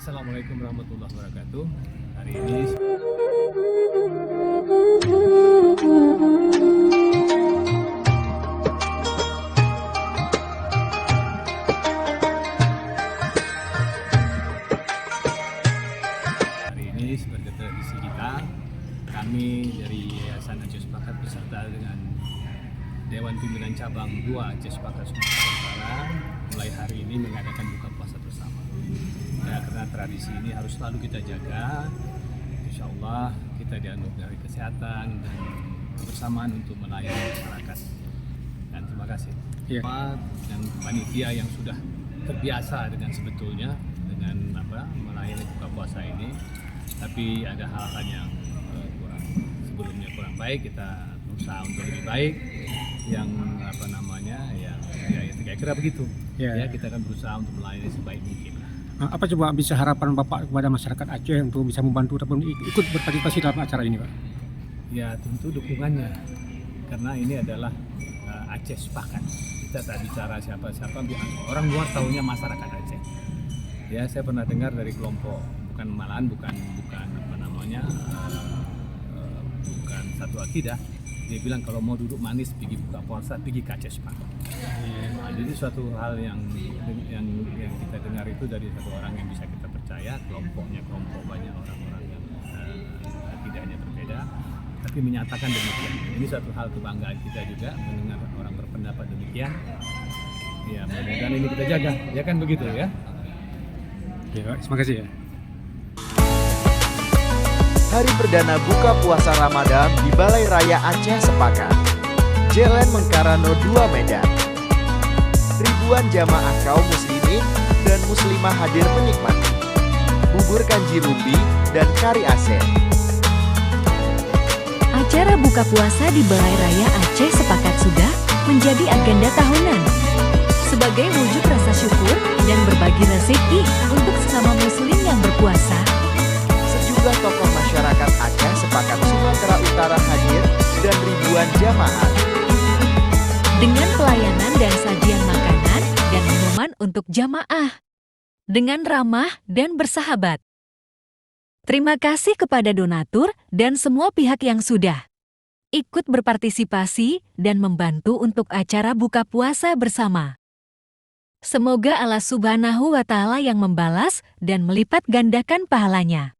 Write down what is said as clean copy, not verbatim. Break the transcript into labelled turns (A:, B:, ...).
A: Assalamualaikum warahmatullahi wabarakatuh. Hari ini sebagai tradisi kita, kami dari Yayasan Aceh Sepakat beserta dengan Dewan Pimpinan Cabang 2 Aceh Sepakat Sumatera Utara mulai hari ini mengadakan buka puasa bersama. Ya, karena tradisi ini harus selalu kita jaga. Insya Allah kita dianugerahi kesehatan dan kebersamaan untuk melayani masyarakat. Dan terima kasih.
B: Ya.
A: Dan panitia yang sudah terbiasa dengan sebetulnya dengan melayani buka puasa ini. Tapi ada hal-hal yang sebelumnya kurang baik, kita berusaha untuk lebih baik. Yang ya kira begitu. Ya, kita akan berusaha untuk melayani sebaik mungkin.
B: Apa coba bisa harapan Bapak kepada masyarakat Aceh untuk bisa membantu ataupun ikut berpartisipasi dalam acara ini, Pak?
A: Ya, tentu dukungannya, karena ini adalah Aceh Sepakat. Kita tak bicara siapa-siapa, orang luar tahunya masyarakat Aceh. Ya, saya pernah dengar dari kelompok bukan satu akidah. Dia bilang kalau mau duduk manis pergi buka puasa, pergi ke Aceh Sepakat. Nah, jadi suatu hal yang kita dengar itu dari satu orang yang bisa kita percaya. Kelompok banyak orang-orang yang akidahnya berbeda, tapi menyatakan demikian. Ini suatu hal kebanggaan kita juga mendengar orang berpendapat demikian. Ya, mudah-mudahan ini kita jaga, ya kan begitu ya.
B: Ya, Pak, terima kasih ya.
C: Hari perdana buka puasa Ramadan di Balai Raya Aceh Sepakat, Jalan Mengkarano 2 Medan. Ribuan jamaah kaum muslimin dan muslimah hadir menikmati bubur kanji rumbi dan kari Aceh.
D: Acara buka puasa di Balai Raya Aceh Sepakat sudah menjadi agenda tahunan sebagai wujud rasa syukur dan berbagi rezeki untuk sesama muslim yang berpuasa.
C: Sejumlah tokoh masyarakat Aceh Sepakat Sumatera Utara hadir dan ribuan jamaah
D: Dengan pelayanan dan sajian makanan dan minuman untuk jamaah dengan ramah dan bersahabat. Terima kasih kepada donatur dan semua pihak yang sudah ikut berpartisipasi dan membantu untuk acara buka puasa bersama. Semoga Allah Subhanahu wa Ta'ala yang membalas dan melipat gandakan pahalanya.